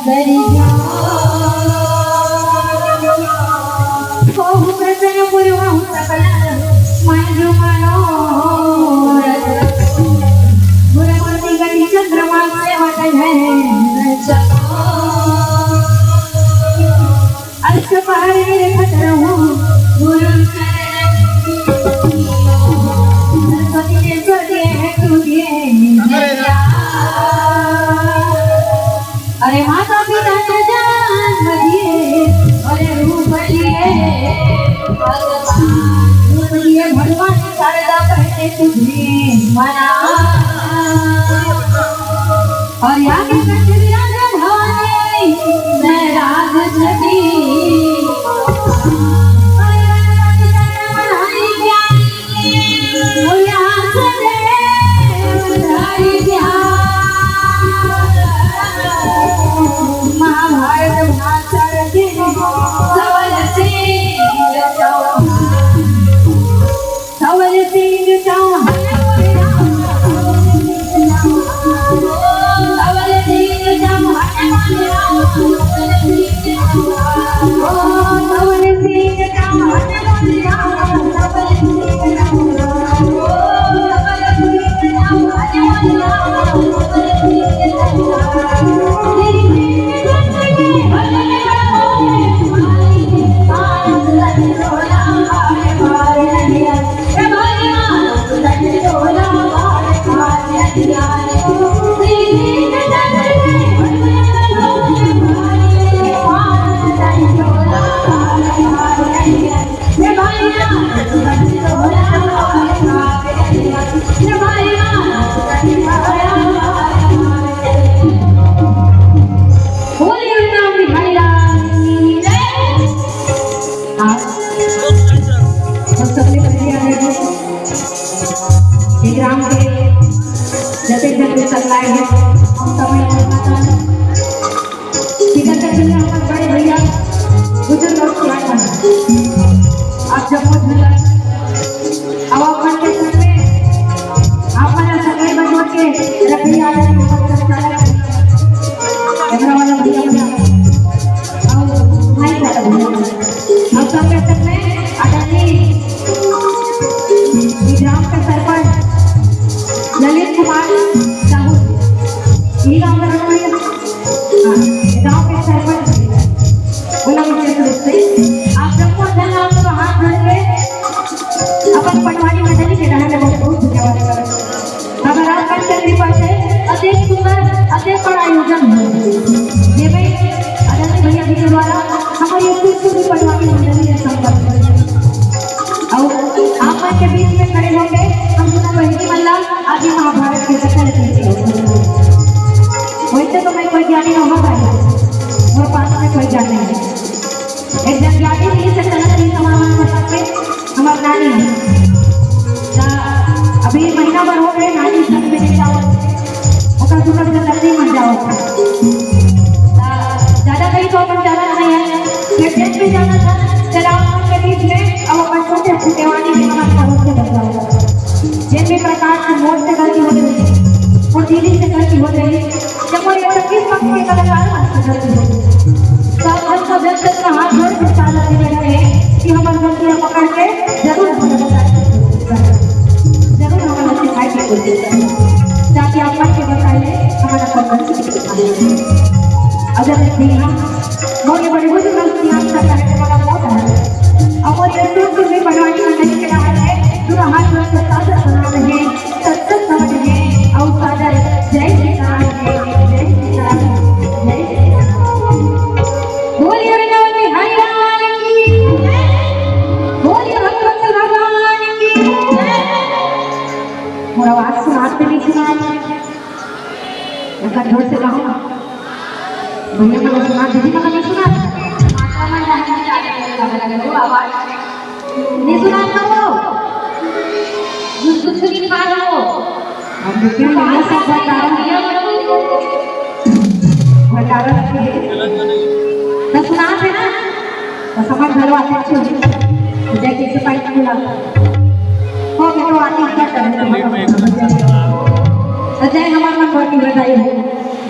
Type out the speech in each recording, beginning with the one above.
કરી કહું પ્રસન્ન પૂર્વ સકલ મંજુ માનો ગુરુમૂર્તિ ગતિ ચંદ્રમા સેવક હૈ अर्श पहाड़ मेरे खतर हूँ गुरु सरस्वती ने सो दिए हैं तुझे अरे माता पिता ने जन्म दिए अरे रूप लिए भगवान शारदा पहले तुझे मना और आगे करते राजा भवानी मैं राज छठी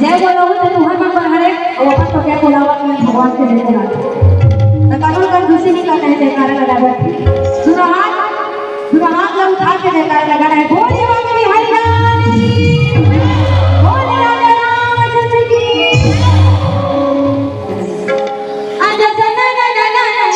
जय बोलो तो तुम्हारे मन पर हरे और वो तो क्या बोलावा कि भगवान के लिए बोला तो कानून का दूसरी नहीं करते हैं जयकारा लगा बैठे सुनो हाथ जब उठा के जयकारा लगा रहे बोलिए बाबा जी हरि राम जी बोलिए राजा रामचंद्र की आजा जना ना ना ना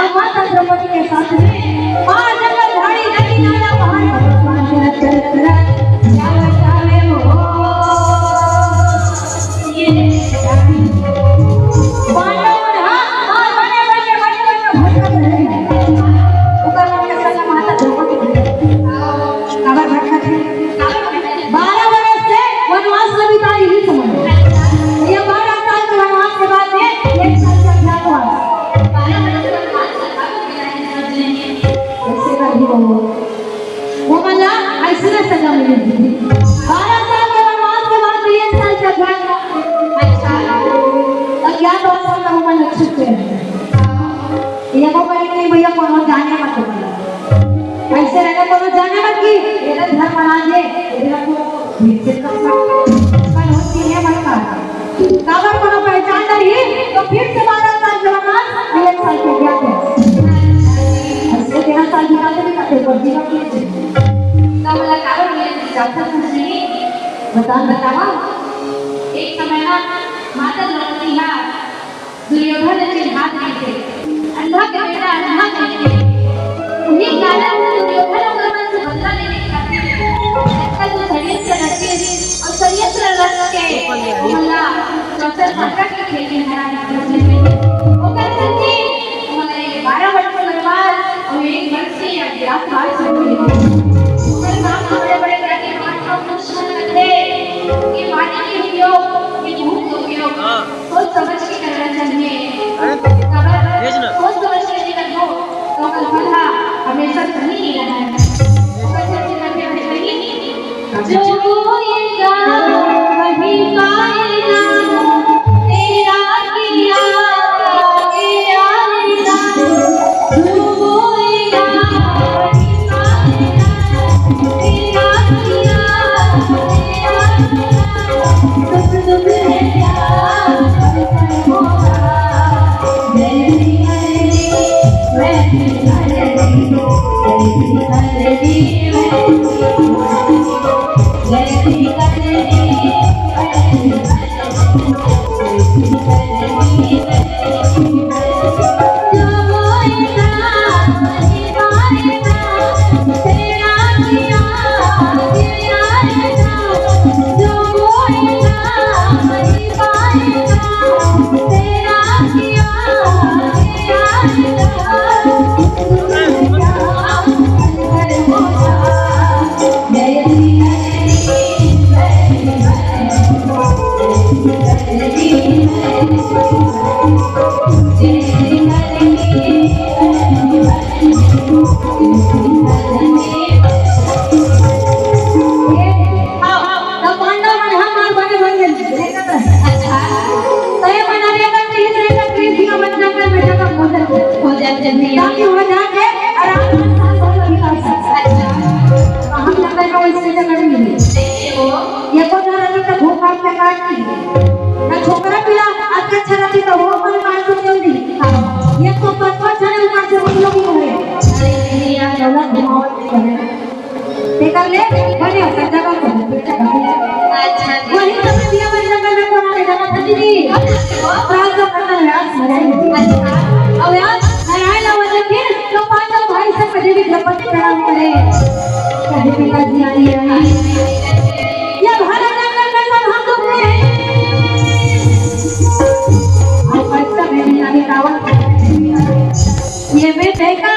और माता द्रौपदी के साथ में मां जगदधारी नदी नाला पहाड़ पर चल जावे जावे हो ये पांडव हां और बने भटक रहे हैं ऊपर के संग माता द्रौपदी काबर भटक है 12 वर्ष से वनवास में बिताई ही समझ ये 12 साल के वनवास के बाद में 1 साल का अज्ञातवास 12 वर्ष के वनवास के बाद में ऐसे कर ही वो मला ऐसे ना सजा मिली 12 साल के वनवास के बाद में 1 साल का अज्ञातवास अच्छा अज्ञातवास का वो मन लक्षित है ये को करी नहीं भैया कौन जाने मत ऐसे रहने को जाने मत की ये घर बना दे ये को कल होती है मन का काबर को पहचान नहीं तो फिर से 12 साल जवान 1 साल के गया ऐसे 13 साल की बात नहीं करते पर जीवन की काबर काबर ये जाता नहीं बतावा एक समय ना माता द्रौपदी ना दुर्योधन के हाथ में थे अंधा के बेटा अंधा नहीं थे उन्हीं कारण दुर्योधन को मन से बदला लेने का जो षड्यंत्र रचे और षड्यंत्र रच के हमला चौथर भाषा के खेल में हराने वो कर सकते हमारे 12 वर्ष के वनवास और 1 वर्ष के अज्ञातवास हुए पर नाम बड़े-बड़े करके मानव दुश्मन लगते ये पानी के उपयोग ये धूप के उपयोग सोच समझ के करना चाहिए सोच समझ के नहीं करना तो कल फला हमेशा सही नहीं रहना है जो होएगा वही पाएगा तेरा किया आएगा जो होएगा वही पाएगा तेरा किया दुख दुख है प्यार होगा छोकरा पिला अच्छा अच्छा रहती तो वो पर मान को जल्दी ये तो पत्थर छने ऊपर से हम लोग ही है अरे यार दौलत घुमावत है ते कर ले बने सब जगह को अच्छा वही सब दिया बन जगह में कोना ले जगह थी दी प्राण को करना है मराई अच्छा अब यार नारायण आवाज फिर तो पांचों भाई सब कभी भी लपट प्रणाम करे कभी भी का दिया ये भरा जंगल में सब हम लोग हैं ये बेटे का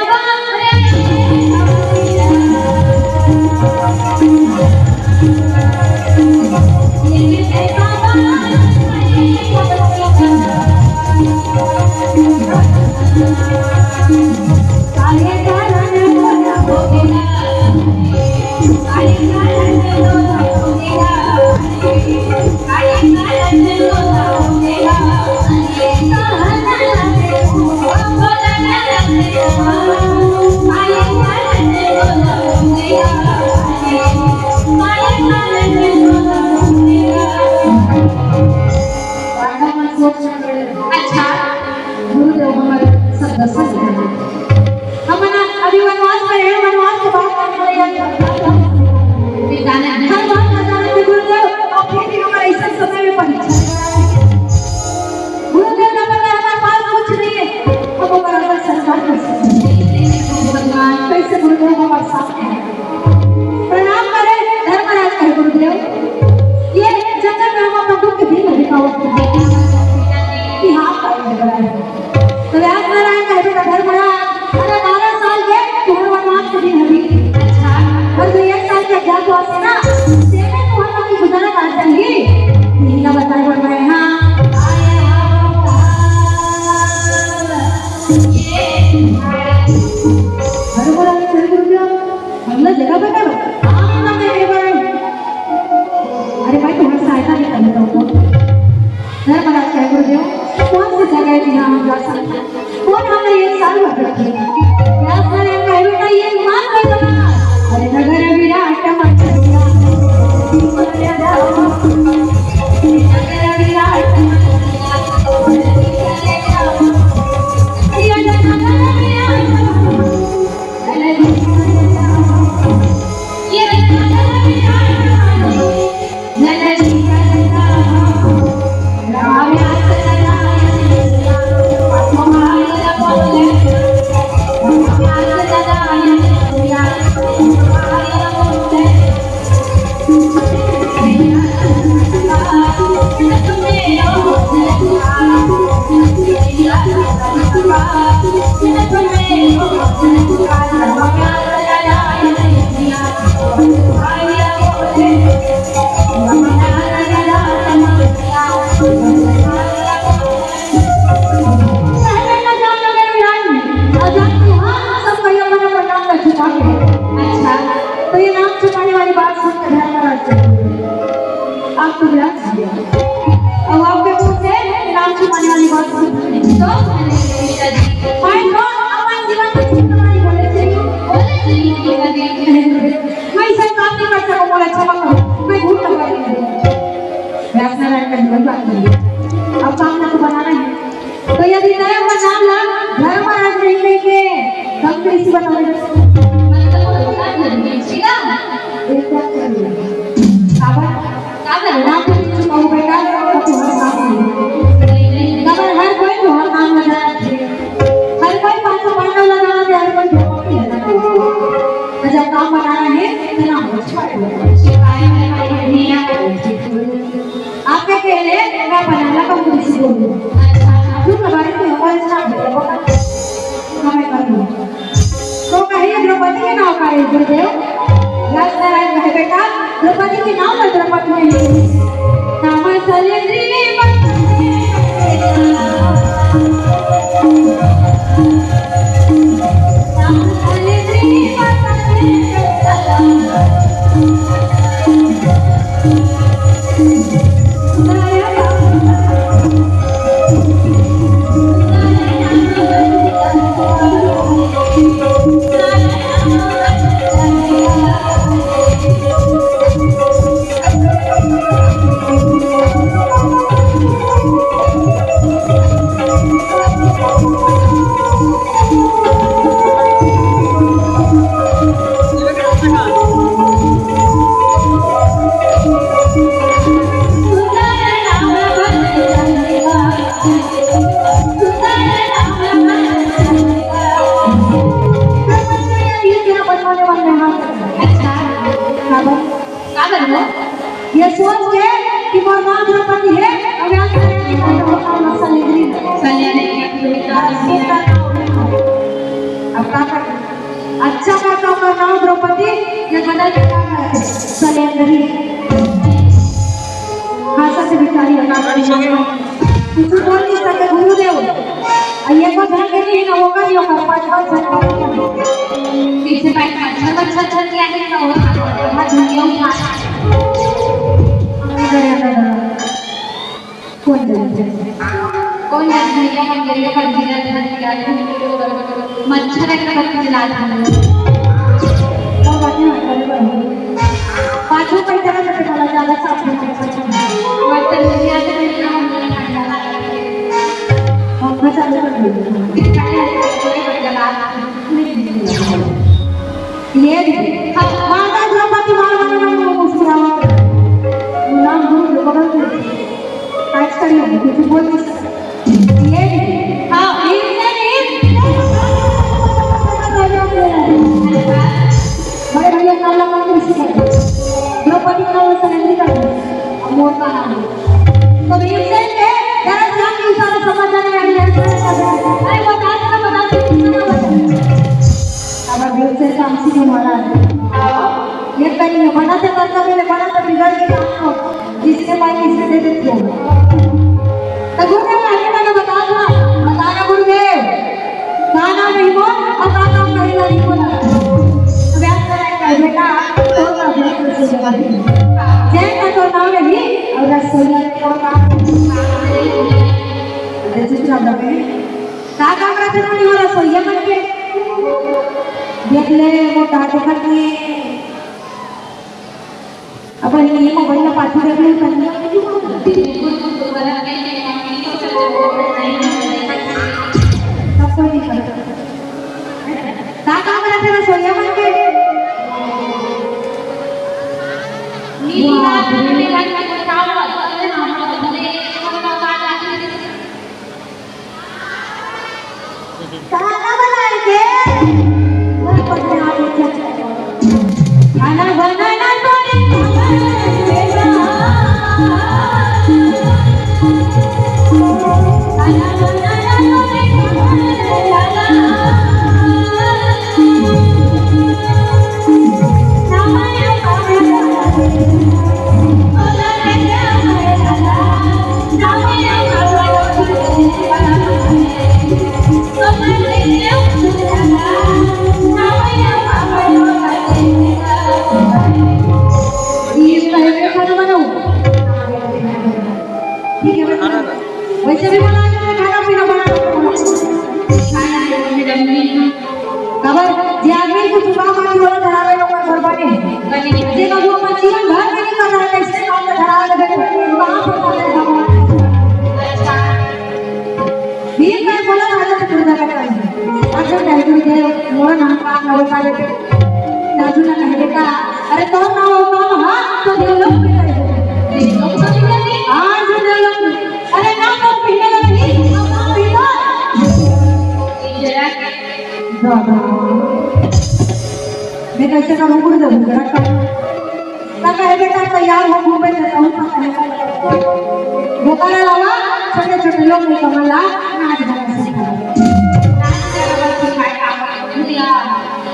अच्छा गुरुदेव हमारे सब दर्शन हमना बरोबर आहे सर गुरुदेव हमला जगह बताओ आम ना मेरे बारे अरे भाई तुम्हारी सहायता नहीं करने रहो सर महाराज क्या गुरुदेव कौन सी जगह है जहाँ हम जा सकते हैं कौन हमें ये साल भर रखे क्या सर ये कह बेटा ये मान कर दो अरे नगर विराट नगर विराट अब सामने को बनाना है तो यदि नया नाम ला घर में आज नहीं लेके हम कैसे बनाएंगे नाम तो कहूँ बेटा हर कोई हर नाम लगा हर कोई 500 पांडव लगाना है हर कोई जब काम बनाना है तो नाम आपके पहले मैं बनाना कम कुछ बोलूं जो हमारे को हमारे साथ हमें कर दो तो कहिए द्रौपदी के नाम का है गुरुदेव व्यास नारायण कहे बेटा द्रौपदी के नाम पर द्रौपदी ने नाम सलेंद्री में नाम सलेंद्री ये सोच के कि भगवान द्रौपदी है अब क्या कर अच्छा करता हूँ नाम द्रौपदी ये बदल के नाम है सलेंद्री भाषा से बिचारी कुछ बोल नहीं सकते गुरुदेव ये को ध्यान देनी ना होगा नहीं होगा पाँच पीछे बैठ अच्छा किया है ना होगा झुकिया कौन भैया हम ले कर दिया मच्छर का खिला पाँचों का तरह से बोला ज्यादा साफ मच्छर लिया हम चालू कर ये माता द्रौपदी मारवाना मुस्कुरावा नाम गुरु बगल आज कर लो कुछ बोल नहीं सकते ये हां बड़े भैया नाम लगा कर इसी कर द्रौपदी का सलेंद्री का मोर का नाम तो भीमसेन के जरा जान के सारे समझ जाने अरे बता अब भीमसेन का हमसी को मारा ये कहीं बना से करता मैंने बना तो बिगड़ गया जिसके पास किसने दे देती हो तो गुरुदेव आगे मैंने बताना गुरुदेव गाना नहीं बोल और काम करेगा नहीं बोला अभ्यास कराएगा बेटा तो अभ्यास से जगह जय का तो नाम नहीं और रसोईया को काम जैसे शब्द में का काम करते नहीं हो रसोईया बन के देख ले वो डाटे करके अपन ये मोबाइल में पाछू देख ले करना सब कोई नहीं करता का काम करते रसोईया बन के नीली रात में लग के काम करते हैं हम लोग ने खाना बनाएंगे खाना बनाना वैसे भी बना खाना पीना बना खबर जे आदमी को सुबह मानी वाला धरावे लोग घर बने जे का वो अपन जीवन भर में नहीं कर रहा है कैसे काम में धरावे लगे वहां पर बोले भगवान अच्छा बीच में बोला राजा से पूजा करता है अच्छा टाइटल दे मोरा नाम का नवे का बेटे दादू ने कहे बेटा अरे तो ना हो काम हां तो दे लोग के करे लोग तो नहीं हां जो दे लोग अरे ना तो पीने लगी ना पीना जरा दादा मैं कैसे करूं गुड़ दे जरा का कहे बेटा तैयार हो घूमे जाता हूं भूखा लावा छोटे छोटे लोग नहीं कमला नाच गाना सिखाया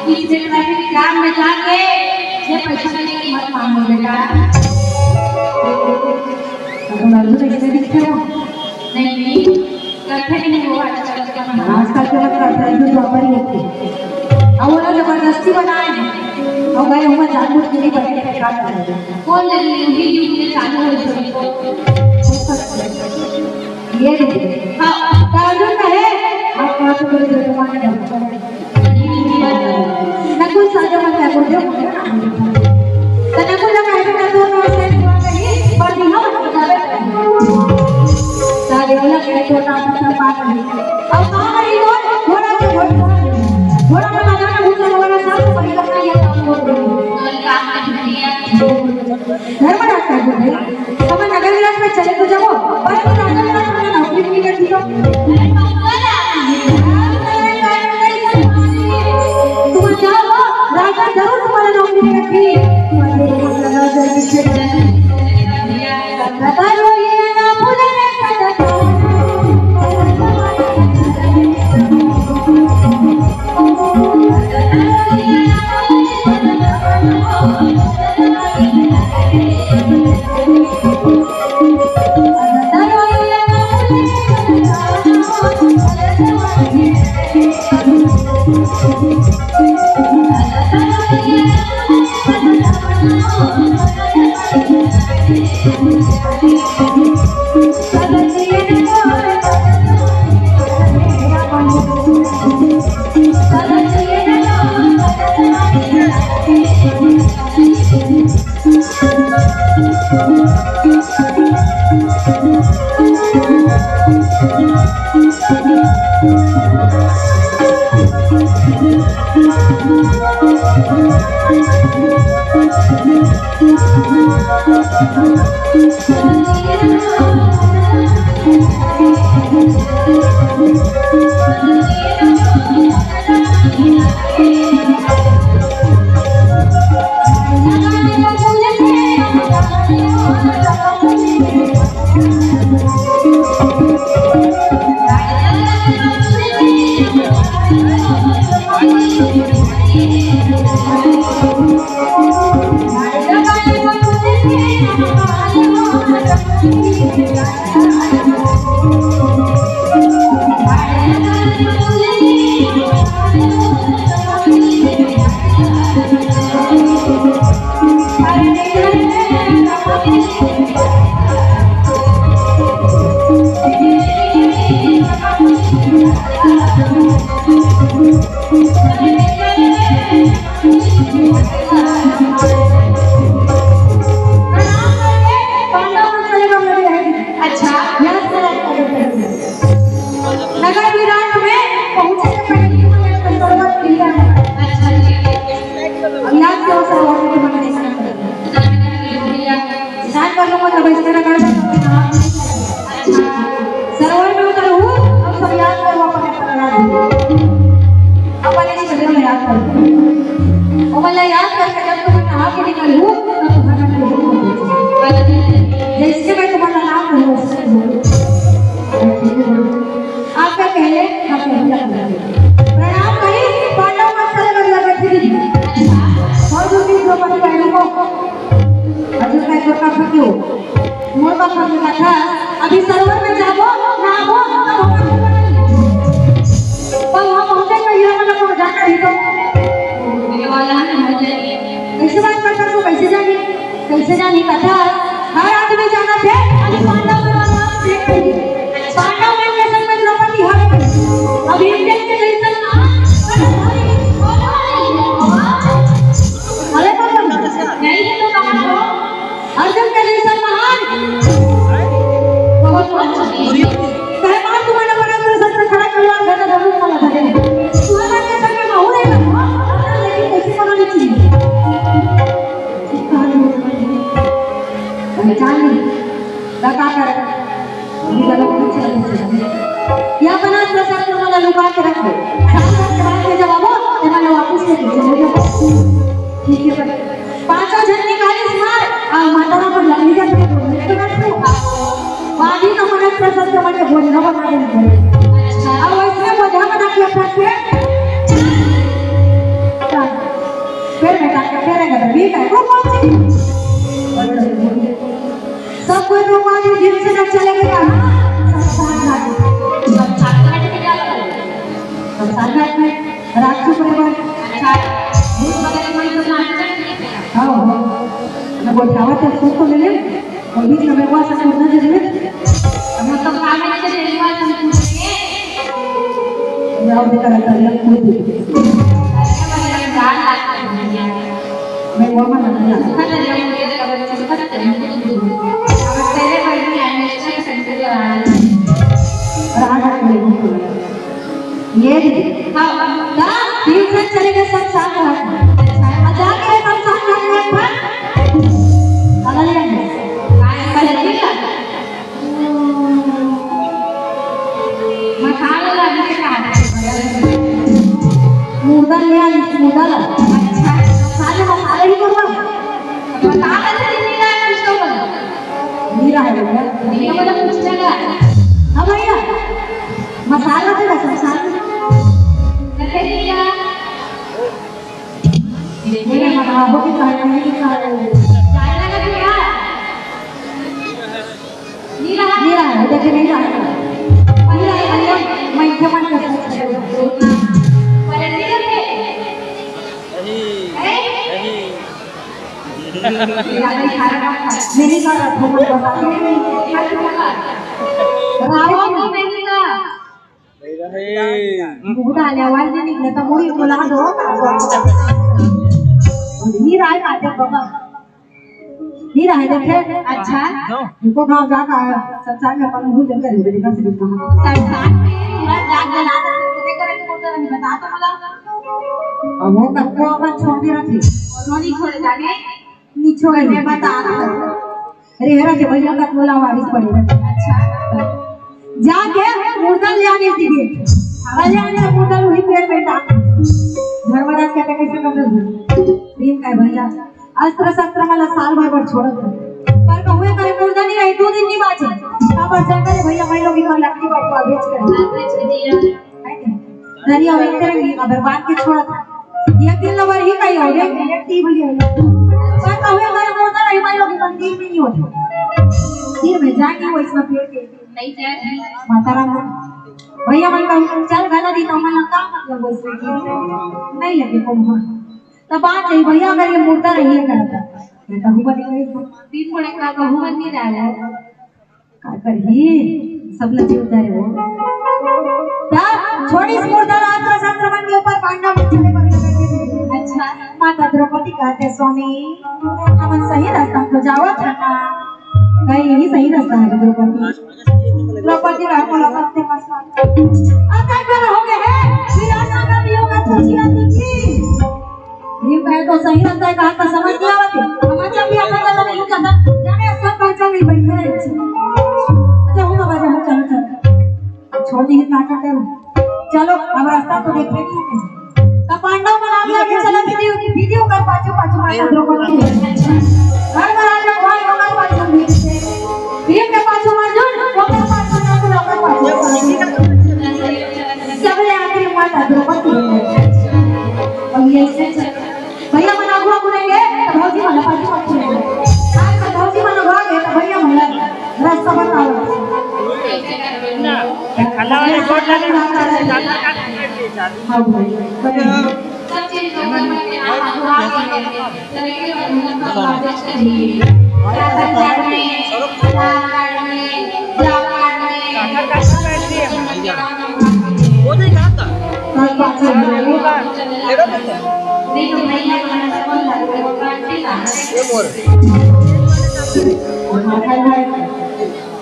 इस ट्रैफिक जाम में जाके ये पैसा देने की मत मांगो बेटा तो कैसे दिखते हो नहीं करते नहीं वो आजकल के मत करते हैं जो प्रॉपर ही होती है अब वो लोग जबरदस्ती बनाए हैं और गए हुआ जानबूझ के नहीं बैठे थे काम कर रहे कौन जल्दी यूट्यूब में चालू हो छोड़ी को ये हां कार्टून का है आप कहां से बोले जो तुम्हारे घर ना कुछ साजा मत है बोल दो तने को लगा है बेटा तो नो से हुआ नहीं पर दिन हो जावे सारे वाला के तो नाम से पास नहीं अब कहां गई वो घोड़ा के घोड़ा में माता ने भूत वाला सब परिकल्पना ये काम बोल रही काम में दुनिया घर में रखा है भाई हम नगर विलास में चले तो जाओ पर तो नगर विलास में नौकरी नहीं करती हो तुम जाओ राजा जरूर तुम्हारा नौकरी रखी बताओ ये ना भूलने का अभी सरोवर में जाबो ना आबो पर वहां पहुंचे तो ये वाला को जाना ही तो ये वाला ऐसे बात करता तो कैसे जानी कथा हर आदमी जाना थे अभी पांडव में वाला पांडव में के संग में द्रौपदी हर अभी इंडियन के जैसा अरे तो नहीं है तो कहां हो अर्जुन के जैसा महान कहमान तुम्हारा बड़ा तो सत्य खड़ा करवा घर जरूर वाला था तुम्हारा के संग में हो रहा है लेकिन कैसे बनानी चाहिए पहचान लगा कर ये गलत कुछ नहीं या बना प्रसाद वाला लुका के रखो साल के बाद में जब आओ तो मैं वापस लेके चले ठीक है पांचों जन निकाले मार माता पर लकड़ी का वादी तो मन प्रसाद के मन भोजन बना देंगे अच्छा अब इसमें मजा बना के अपना फिर बेटा के फेरेगा तो ठीक है वो कौन सब कोई रूपाली दिन से न चलेगा सब छात्र के क्या सब साथ में रात को परिवार अच्छा दूध वगैरह कोई तो नाटक हां मैं बोलता तो खुद को ले और बीच में मेरे पास करना जरूर हम तो काम में से पहली बार हम पूछेंगे मैं और देखा रहता है खुद मैं वो मन नहीं आता खत्म है मुझे खबर से खत्म है तेरे भाई ने एनिमेशन सेंटर राधा के ये दीदी हां ना तीन से चलेगा सब साथ रखना जाके हम साथ रखना अलग है मुर्दा ले आ मुर्दा ला अच्छा सारे मसाले ही करवा मसाला से नहीं रहा है इसको बोलो नहीं रहा है भैया ये वाला पूछेगा हां भैया मसाला से रखो साथ रखे दिया देखिए मसालों की कहानी की चाय लगा दिया नहीं रहा है देखिए नहीं रहा है मैं क्या मन कर नहीं कर रहा आवाज नहीं निकले तो मुड़ी बोला दो नहीं रहा है बाबा नहीं रहा है देखे अच्छा इनको गांव जाकर संसार में अपन भूल जगह है देखा से कहां संसार में पूरा जाग जला दे तो करे तो बोलता नहीं बता तो मला अब वो कब अपन छोड़ दे रहा थी और नहीं छोड़ जाने नहीं छोड़ मैं बता अरे हेरा के भैया का बोला वारिस पड़ेगा अच्छा जाके मुर्दा ले आने दीजिए कल्याण का मुर्दा वही पेड़ पे टाक धर्मराज कहते कैसे कर दे प्रेम का भैया अस्त्र शस्त्र मला साल भर छोड़त पर कहूए करे मुर्दा नहीं रही 2 दिन नहीं बाचे अब जाकर भैया भाई लोग इनको लकड़ी बाटवा बेच कर दरिया में करेंगे अगर बात के छोड़ा था एक दिन नंबर ही कहीं हो गए इलेक्टिव भैया पर कहूए करे मुर्दा नहीं भाई लोग मंदिर में नहीं होते तीर में जाके वो इसमें पेड़ के नहीं जाए माता राम भैया मन कहूँ चल गाना दी तो मन का मतलब वैसे नहीं लगे को तब बात है भैया अगर ये मुर्दा नहीं करता मैं कहूँ बड़ी गई तीन बड़े का कहूँ मन नहीं रहा का करी सब लगे उधर हो छोड़ी इस मुर्दा रात का संक्रमण के ऊपर पांडव चले पर अच्छा माता द्रौपदी कहते स्वामी हम सही रास्ता को जाओ था ना कहीं यही सही रास्ता है द्रौपदी का को लगते मसला आता कर हो गए हैं विराना का भी होगा खुशियां देखी ये कहे तो सही रास्ता है कहां का समझ नहीं आवत हमारा भी अपना गला नहीं जाता जाने सब पहचान नहीं बैठे हैं अच्छा हूं बाबा हम चल छोड़ दी नाटक करो चलो अब रास्ता तो देख लेंगे तब पांडव बना दिया कि चला वीडियो कर पाछू पाछू माता द्रौपदी घर घर आने भाई हमारे पाछू भीम के पाछू अर्जुन ओकर पाछू नागुल ओकर पाछू सबले आखिर माता द्रौपदी अब ये से भैया मन आगुआ बुनेंगे तो भौजी मन पाछू पाछू आज तो भौजी मन भागे तो भैया मन रास्ता बताओ खाना वाले बोर्ड लगे जाता हां भाई सब चीज को में आप आगे तरीके मतलब आदेश करिए संसार में संसार में जापान में वो नहीं कहा था कल बात से देखो नहीं तो भैया का सब लगे वो काटे ना ये बोल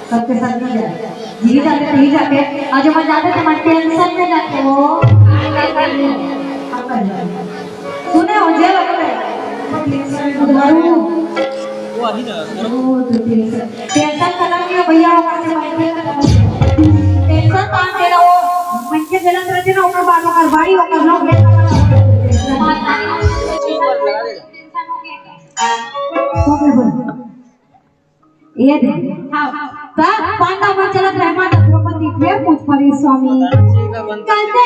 सबके साथ में जाए ही जाते और जब जाते थे मैं टेंशन में जाते हो सुने हो जेल वो अभी ना टेंशन खत्म किया भैया टेंशन काम दे रहा हो मंचे जलन रहते ना ऊपर बालों का भाई होकर लोग ये दे हां तब पांडव में चलत रहे माता द्रौपदी फिर पूछ पड़ी स्वामी कहते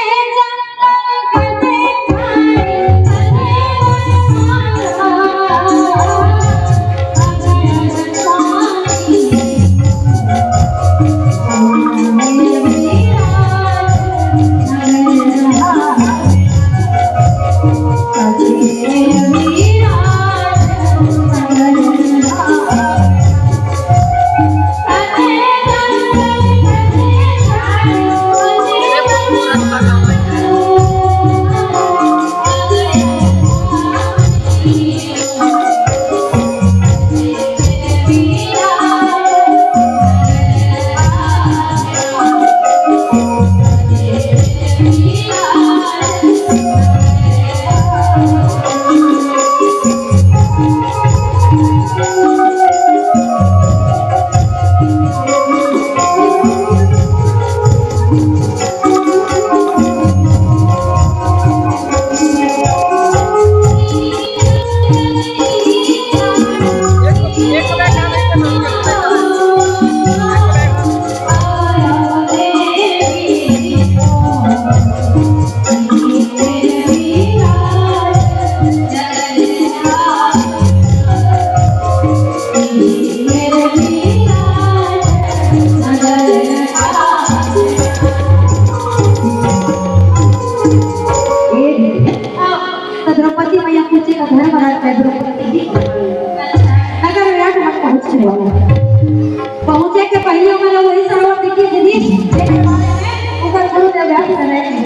द्रौपदी मैया पूछे का घर बना है द्रौपदी अगर विराट मत पहुंचने वाला पहुंचे के पहले वाला वही सरोवर देखिए दीदी ऊपर गुरुदेव व्यास कर रहे हैं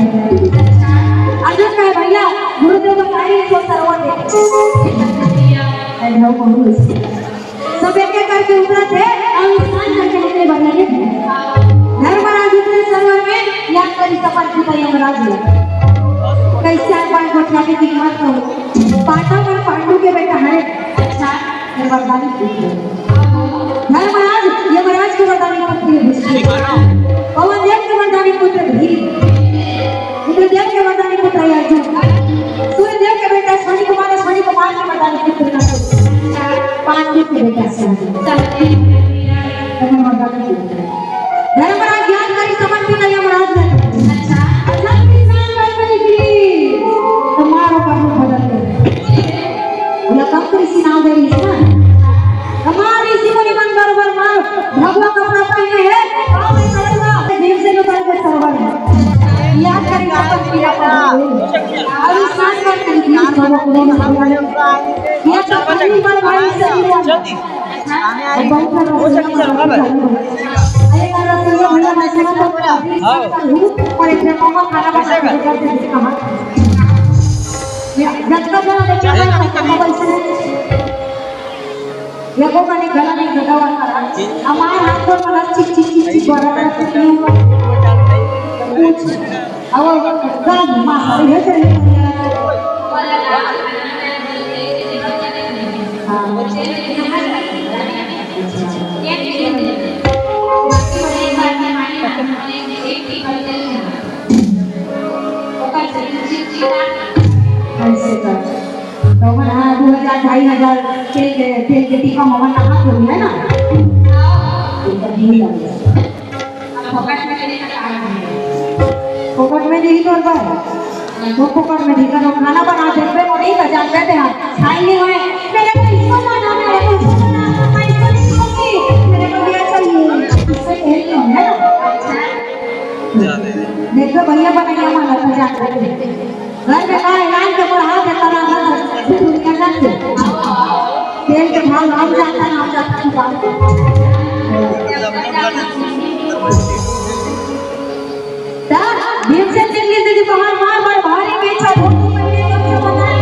अर्जुन कहे भैया गुरुदेव का कार्य को सरोवर देखिए हेलो बोलो सब एक एक करके उतरा थे और स्नान करके निकले बने घर बना दूसरे सरोवर में याद करी सफल की यमराज कैसे पांच बच्चा के कीमत हो पांडव और पांडु के बेटा है अच्छा ये वरदानी पुत्र है महाराज ये महाराज के वरदानी पुत्र है पवन देव के वरदानी पुत्र भी इंद्रदेव के वरदानी पुत्र है अर्जुन सूर्य देव के बेटा शनि कुमार के वरदानी पुत्र है पांडु के बेटा है धर्मराज ज्ञान करी समझ नहीं महाराज ने अच्छा तुम्हारो कर्म बदल दे बोला कब कृषि नाम दे रही है ना हमारी बाबा को नहीं मालूम है ये तो पहली बार भाई से जल्दी अब बहुत सारा हो सके चल खबर अरे यार रसोई भैया मैसेज तो हाँ और एक मम्मा खाना बना के करते हैं कहां जब तक ना देखा ना मोबाइल से ये को कने गला नहीं लगावा हमारे हाथ पर मला चिक चिक चिक चिक बड़ा अब गान मा ये चले तो मना 2000 तेल के टीका मम्मा नहा तो है ना फोकट में नहीं तो वो फोकट में नहीं तो खाना बना दे पे नहीं कर जाते थे खाई नहीं है मेरे को इसको बना मेरे को इसको बना मैं इसको नहीं खाऊंगी मेरे को ये चाहिए इससे तेल नहीं है ना देखो भैया बनाया माला तो जाते थे घर में का ऐलान के पर हाथ देता रहा दुनिया से तेल के भाव नाम जाता भीम से दिल्ली से बाहर मार भारी बेचा भोटू पहले कब से बनाए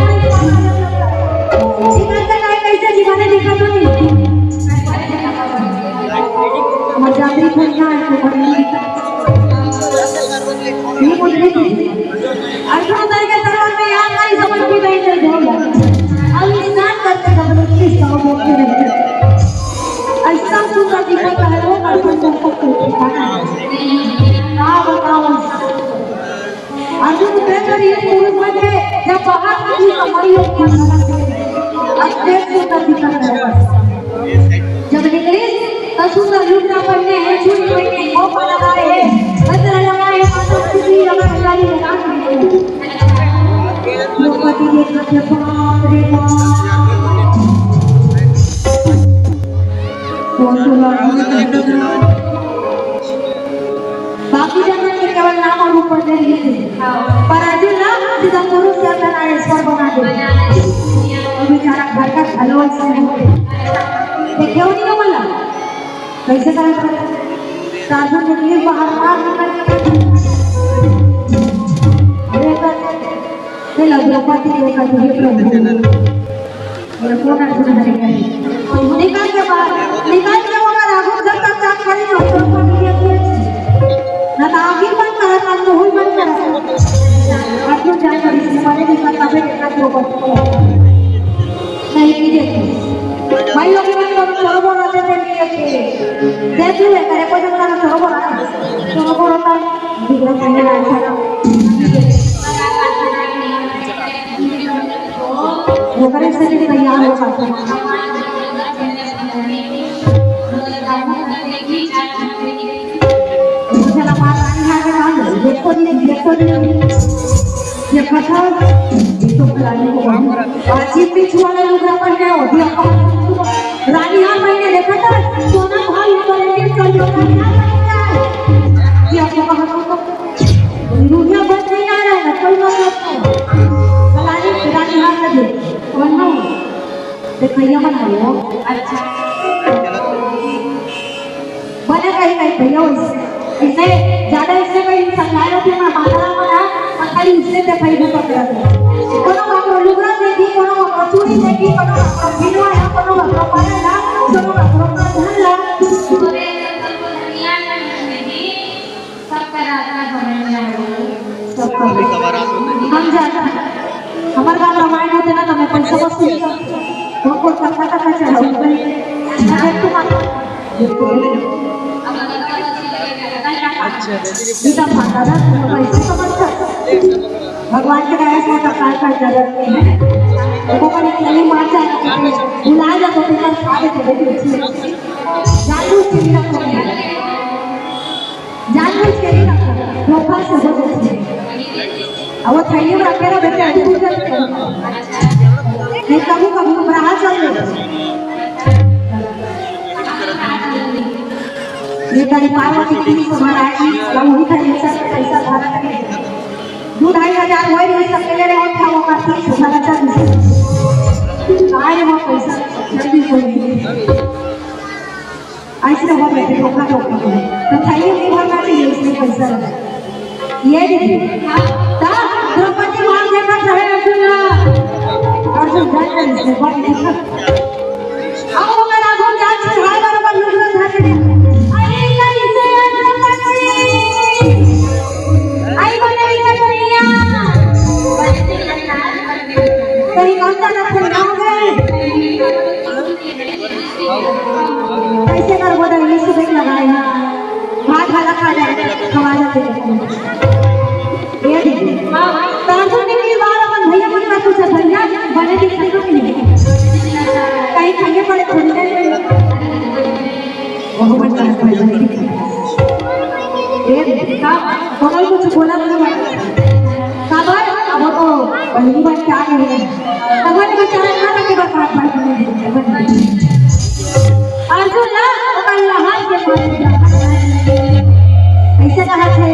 जीवन का काय कैसे जीवाने देखा तो नहीं मजाक खोलना है तो बड़ी ये बोल रही थी अर्जुन दाई के दरबार में यार नहीं समझ भी नहीं चल रहा अब इंसान करते जबरदस्ती सब बोलते रहते ऐसा सुंदर दीपक है वो अर्जुन को ना बताओ अर्जुन बेकर ये पुरुष बने जब बाहर की कमाई होती अच्छे सुंदर दीपक है जब निकली तो सुंदर लुटा पहने हैं चूड़ी पहने गोपा लगाए हैं गजरा लगाए हैं माथा सीधी लगा लाली लगा द्रौपदी देखते बाप रे बाकी जगत के केवल नाम और रूप दे लिए थे पर अर्जुन ना सीधा पुरुष से अपना ईश्वर बना दे और बेचारा घर का हलवा से देखिए उन्हीं को बोला कैसे करें साधु के लिए बाहर नहीं लग द्रौपदी देखा तुझे प्रभु और कौन अर्जुन हरे निकाल के बाहर राघव जब तक काम करें तो द्रौपदी के ना तो आगे बंद करा ना तो हुई बंद करा अर्जुन जानवर इसने वाले भी करता है देखा द्रौपदी नहीं की देखी भाई लोग भी सरोवर आते थे देख ले करे कोई जगह का सरोवर होता बिगड़ जाने वाला वो करे से भी तैयार हो जाते हैं मुझे ना बात आनी है कि हां देखो ये कथा तो रानी को बातचीत भी छुआने लोग अपन ने हो दिया रानी हां मैंने देखा था सोना भाई ऊपर के चल जाता ये आपको कहां को दुनिया बच नहीं आ रहा है कोई मतलब रानी हां लगे कौन ना देखिए बनाओ अच्छा बने कहीं भैया इससे ज्यादा इससे कोई समझाया कि मैं माता बना खाली इससे ते फायदा पकड़ा कोनो बाको लुगड़ा देखी कोनो बाको चूड़ी देखी कोनो बाको बिनवा है कोनो बाको पाला कोनो बाको धनला तोरे दुनिया में सब कराता सब हम जाता हमारे बात रामायण होते ना तो मैं पैसा वसूल वो को करता था चढ़ाऊ अगर तुम अच्छा सीधा भागा था तो ऐसे समझता भगवान के दया से प्रकार का जगत में है वो पर एक नई माता है बुला जा तो तेरा सारे चले गए जानबूझ के लिए रखो जानबूझ के लिए रखो धोखा से हो जाए अब वो चाहिए वो अकेला बैठे अभी पूछ नहीं कभी कभी घबराहट चल रही ये तारी पार्वती की महाराज जी वही था ये सब पैसा धारा 2-2.5 हजार वही नहीं सब ले रहे हैं था वो का 30,000 न हो बैठे ठोका ठोका तो थाइए नहीं भरना चाहिए इसमें पैसा लगा ये दीदी ता द्रौपदी मांग देखा चाहे अर्जुन जान इसमें बहुत देखा अब वो मेरा घूम जान से हाय बराबर लुगड़ा धाके दे आई कैसे द्रौपदी आई बने कन्हैया कहीं कौन-सा ना सुनाओगे कैसे कर बोला ये सुबह लगाए हाथ वाला खा जाए खवा जाते ये दीदी तांदूल ने की बार अपन भैया मन का कुछ भैया बने दिख सकते नहीं कहीं खाने पड़े थोड़ी देर वो बच्चा ये दीदी का कमल कुछ बोला नहीं काबर अब तो बहनी बात क्या कह रहे हैं काबर बेचारा खाना के बाद हाथ मार अर्जुन ना अपना हाथ के मारे ऐसे कहा थे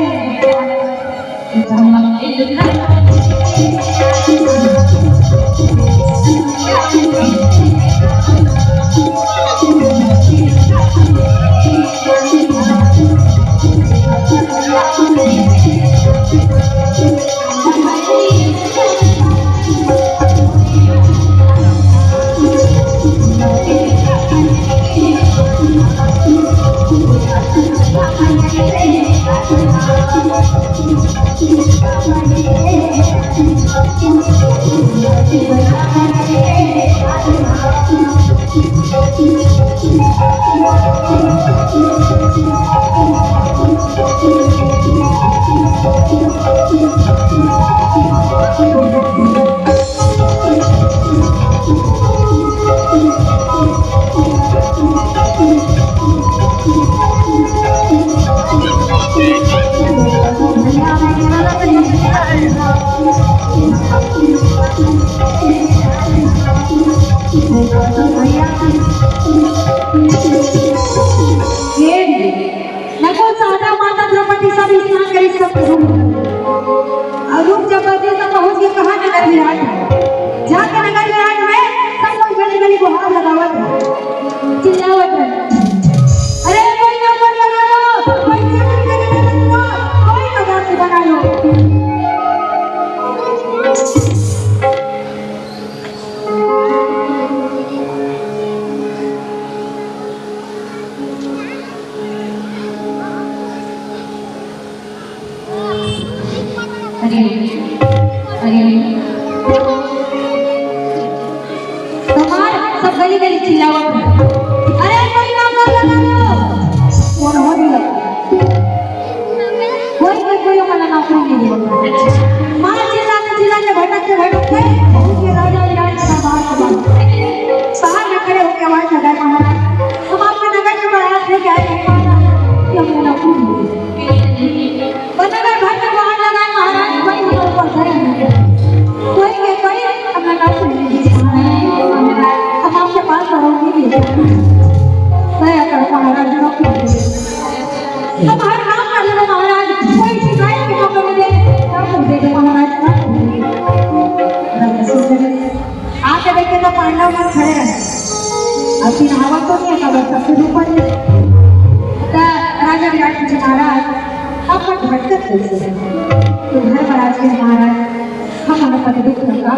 सब गली गली चिल्लावत अरे कोई ना कर लगा कौन हो रही है कोई मला नौकरी नहीं दिया मां चिल्लाते भटकते बहुत के राजा इलाज का बाहर न खड़े होकर आवाज लगाए महाराज हम आपके नगर में प्रयास लेके आए कि हमने नौकरी बनगर घर में बाहर लगाए महाराज कोई नहीं ऊपर खड़े कोई हमने नौकरी हम आपके पास रहोगी मैं अगर महाराज नौकरी हम हर काम कर लेना महाराज कोई शिकायत की मौका मिले हम दे दे महाराज आके देखे तो पांडव मन खड़े रहे अब तीन हवा तो नहीं है सब शुरू पर राजा विराट जी महाराज आप भटकत कैसे तो घर पर आज के महाराज हम हमें पति दुख का